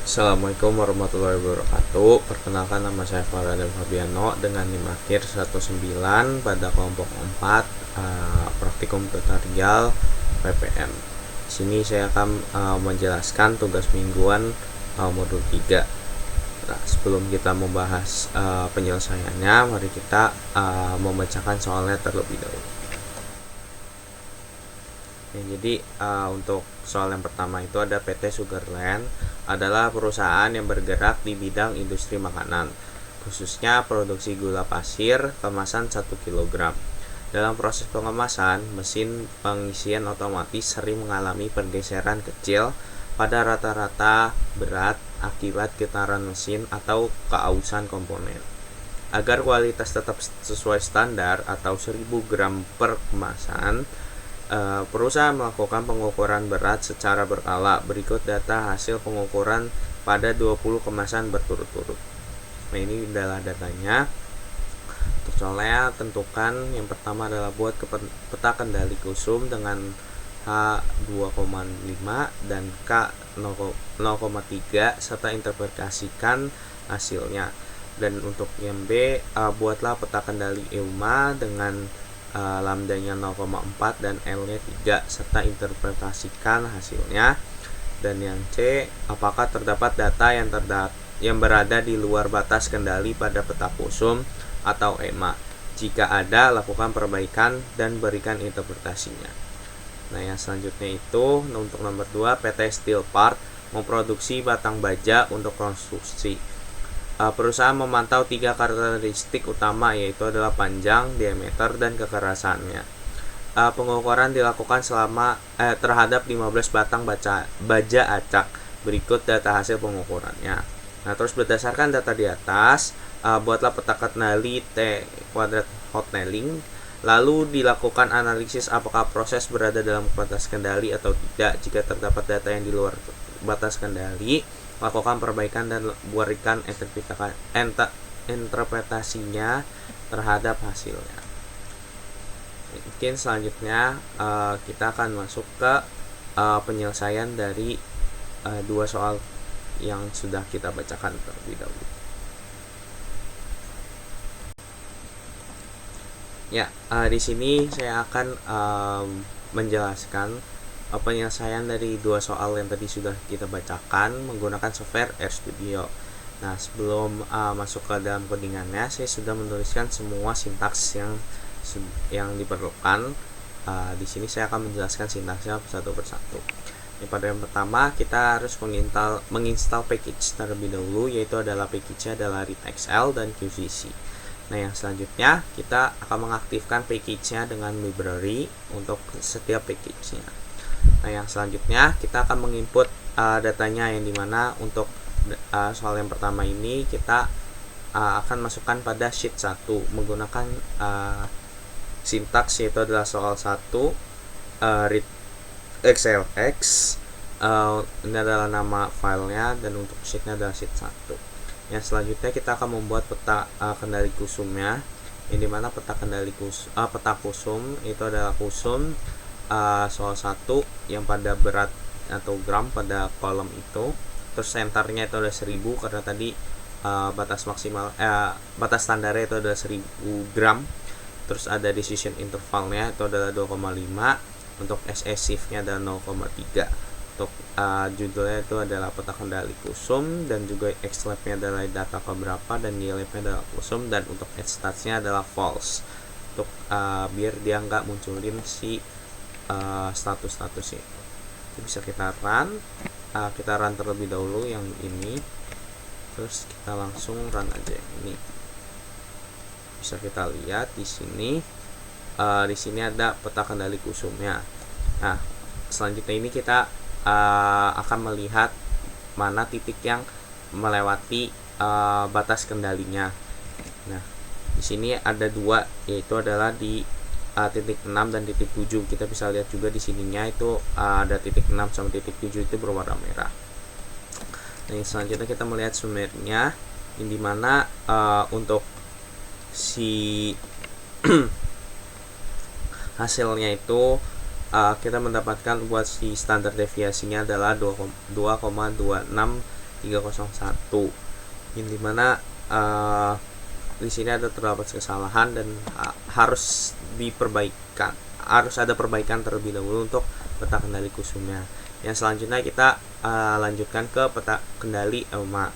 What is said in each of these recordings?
Assalamualaikum warahmatullahi wabarakatuh. Perkenalkan, nama saya Farhan Fabiano dengan NIM akhir 19 pada kelompok 4 praktikum tutorial PPM. Di sini saya akan menjelaskan tugas mingguan modul 3. Nah, sebelum kita membahas penyelesaiannya, mari kita membacakan soalnya terlebih dahulu. Jadi untuk soal yang pertama itu ada PT Sugarland adalah perusahaan yang bergerak di bidang industri makanan, khususnya produksi gula pasir kemasan 1 kg. Dalam proses pengemasan, mesin pengisian otomatis sering mengalami pergeseran kecil pada rata-rata berat akibat getaran mesin atau keausan komponen. Agar kualitas tetap sesuai standar atau 1000 gram per kemasan, perusahaan melakukan pengukuran berat secara berkala. Berikut data hasil pengukuran pada 20 kemasan berturut-turut. Nah, ini adalah datanya. Untuk soalnya, tentukan yang pertama adalah buat peta kendali kusum dengan H2,5 dan K 0,3 serta interpretasikan hasilnya. Dan untuk yang B, buatlah peta kendali EUMA dengan lambdanya 0,4 dan L-nya 3 serta interpretasikan hasilnya. Dan yang C, apakah terdapat data yang berada di luar batas kendali pada peta kusum atau EMA? Jika ada, lakukan perbaikan dan berikan interpretasinya. Nah, yang selanjutnya itu untuk nomor 2, PT Steel Part memproduksi batang baja untuk konstruksi. Perusahaan memantau 3 karakteristik utama, yaitu adalah panjang, diameter, dan kekerasannya. Pengukuran dilakukan terhadap 15 batang baja acak. Berikut data hasil pengukurannya. Nah, terus berdasarkan data di atas, buatlah peta kendali T kuadrat hot nailing. Lalu dilakukan analisis apakah proses berada dalam batas kendali atau tidak. Jika terdapat data yang di luar batas kendali, lakukan perbaikan dan berikan interpretasinya terhadap hasilnya. Mungkin selanjutnya kita akan masuk ke penyelesaian dari 2 soal yang sudah kita bacakan terlebih dahulu. Ya, di sini saya akan menjelaskan penyelesaian dari 2 soal yang tadi sudah kita bacakan menggunakan software RStudio. Nah, sebelum masuk ke dalam codingannya, saya sudah menuliskan semua sintaks yang diperlukan. Di sini saya akan menjelaskan sintaksnya satu persatu. Pada yang pertama, kita harus menginstal package terlebih dahulu, yaitu adalah package-nya adalah readXL dan QCC. Nah, yang selanjutnya kita akan mengaktifkan package-nya dengan library untuk setiap package-nya. Nah, yang selanjutnya kita akan menginput datanya, yang dimana untuk soal yang pertama ini kita akan masukkan pada sheet 1 menggunakan sintaks, yaitu adalah soal 1 read xlx. Ini adalah nama filenya, dan untuk sheetnya adalah sheet 1. Yang selanjutnya kita akan membuat peta kendali kusumnya, yang dimana peta kusum itu adalah kusum soal 1 yang pada berat atau gram pada kolom itu. Terus centernya itu adalah 1000 karena tadi batas standarnya itu adalah 1000 gram. Terus ada decision intervalnya itu adalah 2,5. Untuk SA shift-nya adalah 0,3. Untuk judulnya itu adalah peta kendali kusum, dan juga xlab-nya adalah data keberapa, dan ylab-nya adalah kusum, dan untuk stats-nya adalah false. Untuk biar dia nggak munculin si status-statusnya. Bisa kita run. Kita run terlebih dahulu yang ini, terus kita langsung run aja yang ini. Bisa kita lihat di sini. Di sini ada peta kendali kusumnya. Nah, selanjutnya ini kita akan melihat mana titik yang melewati batas kendalinya. Nah, di sini ada 2, yaitu adalah di titik 6 dan titik 7. Kita bisa lihat juga di sininya itu ada titik 6 sama titik 7 itu berwarna merah. Nah, selanjutnya kita melihat summary-nya, yang dimana untuk si hasilnya itu kita mendapatkan buat si standar deviasinya adalah 2,26 301, yang dimana di sini terdapat kesalahan dan harus ada perbaikan terlebih dahulu untuk peta kendali kusumnya. Yang selanjutnya kita lanjutkan ke peta kendali EUMA,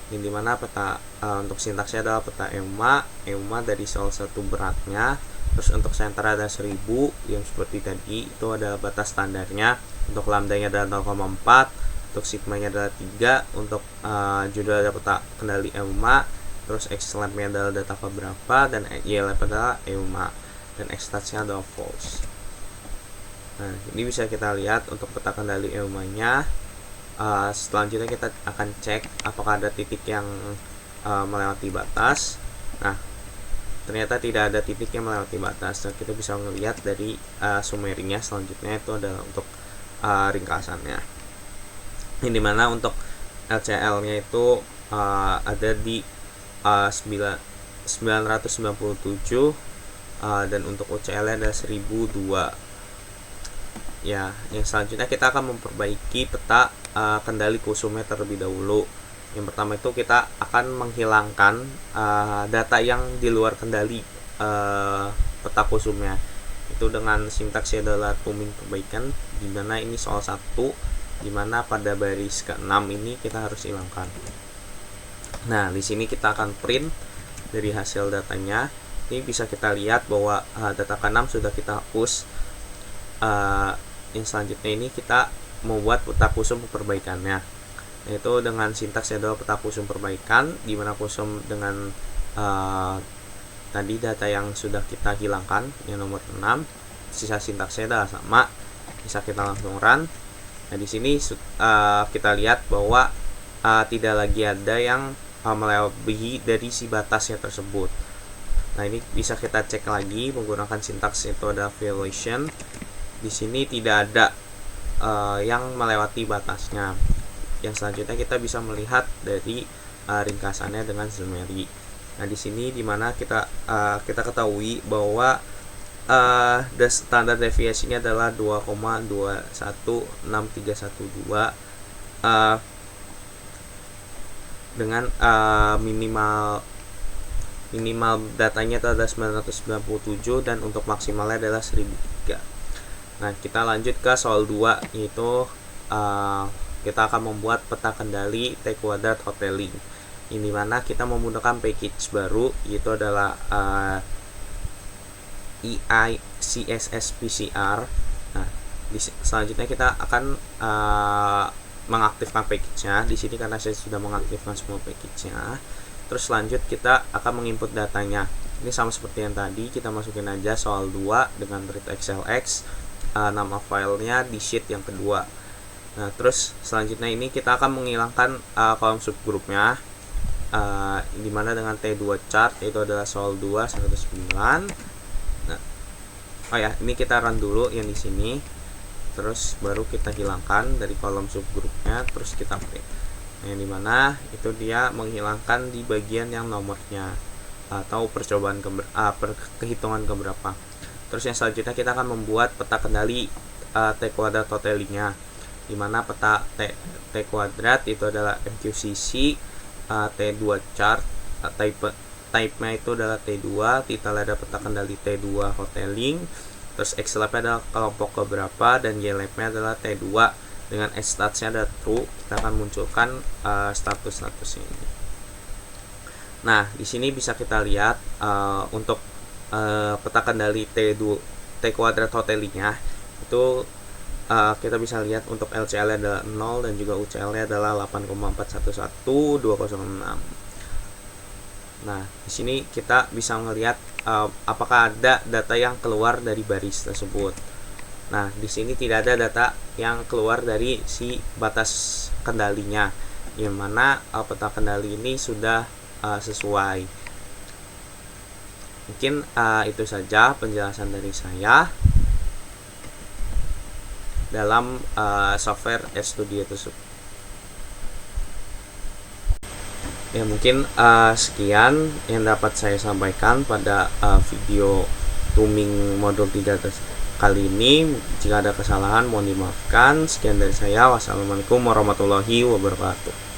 yang dimana peta untuk sintaksnya adalah peta EUMA dari salah satu beratnya. Terus untuk center ada 1000 yang seperti tadi, itu adalah batas standarnya. Untuk lambdanya adalah 0,4, untuk sigmanya adalah 3, untuk judul ada peta kendali EUMA, terus xlamp-nya adalah data keberapa, dan ylamp adalah EUMA, dan xstats-nya adalah false. Nah, ini bisa kita lihat untuk peta kendali EUMA-nya. Selanjutnya kita akan cek apakah ada titik yang melewati batas. Nah, ternyata tidak ada titik yang melewati batas. Nah, kita bisa melihat dari summary-nya selanjutnya itu adalah untuk ringkasannya. Ini dimana untuk LCL-nya itu ada di 997 dan untuk UCL-nya ada 1002. Ya, yang selanjutnya kita akan memperbaiki peta kendali kusumnya terlebih dahulu. Yang pertama itu kita akan menghilangkan data yang di luar kendali peta kusumnya. Itu dengan sintaksnya adalah tuning perbaikan, dimana ini soal 1, dimana pada baris ke-6 ini kita harus hilangkan. Nah, di sini kita akan print dari hasil datanya. Ini bisa kita lihat bahwa data ke-6 sudah kita hapus. Yang selanjutnya ini kita membuat peta kusum perbaikannya, yaitu dengan sintaks adalah peta kusum perbaikan, di mana kusum dengan tadi data yang sudah kita hilangkan yang nomor 6, sisa sintaksnya adalah sama. Bisa kita langsung run. Nah, di sini kita lihat bahwa tidak lagi ada yang melebihi dari si batasnya tersebut. Nah, ini bisa kita cek lagi menggunakan sintaks itu ada violation. Di sini tidak ada yang melewati batasnya. Yang selanjutnya kita bisa melihat dari ringkasannya dengan summary. Nah, di sini dimana kita ketahui bahwa standar deviasinya adalah 2,216312 dengan minimal datanya itu ada 997 dan untuk maksimalnya adalah 1003. Nah, kita lanjut ke soal 2, yaitu kita akan membuat peta kendali T kuadrat hoteling. Ini mana kita menggunakan package baru, yaitu adalah EI CSS PCR. Nah, selanjutnya kita akan mengaktifkan package-nya di sini karena saya sudah mengaktifkan semua package-nya. Terus lanjut kita akan menginput datanya. Ini sama seperti yang tadi, kita masukin aja soal 2 dengan read xlx. Nama filenya di sheet yang kedua. Nah, terus selanjutnya ini kita akan menghilangkan kolom subgrupnya, dimana dengan T2 chart, itu adalah soal 2 109. Nah, ini kita run dulu yang di sini, terus baru kita hilangkan dari kolom subgrupnya, terus kita print. Yang dimana itu dia menghilangkan di bagian yang nomornya atau percobaan kehitungan keberapa. Terus yang selanjutnya kita akan membuat peta kendali T kuadrat totalingnya, dimana peta T kuadrat itu adalah MQCC T2 chart, type-nya itu adalah T2, titel ada peta kendali T2 hoteling, terus xlamp-nya adalah kelompok keberapa, dan ylamp-nya adalah T2 dengan xstats-nya ada true. Kita akan munculkan status-statusnya ini. Nah, di sini bisa kita lihat untuk peta kendali T kuadrat hotelingnya itu kita bisa lihat untuk LCL adalah 0 dan juga UCL-nya adalah 8,411206. Nah, di sini kita bisa melihat apakah ada data yang keluar dari baris tersebut. Nah, di sini tidak ada data yang keluar dari si batas kendalinya, yang mana peta kendali ini sudah sesuai. Mungkin itu saja penjelasan dari saya dalam software RStudio tersebut. Ya, mungkin sekian yang dapat saya sampaikan pada video tuning modul 3 kali ini. Jika ada kesalahan mohon dimaafkan. Sekian dari saya. Wassalamualaikum warahmatullahi wabarakatuh.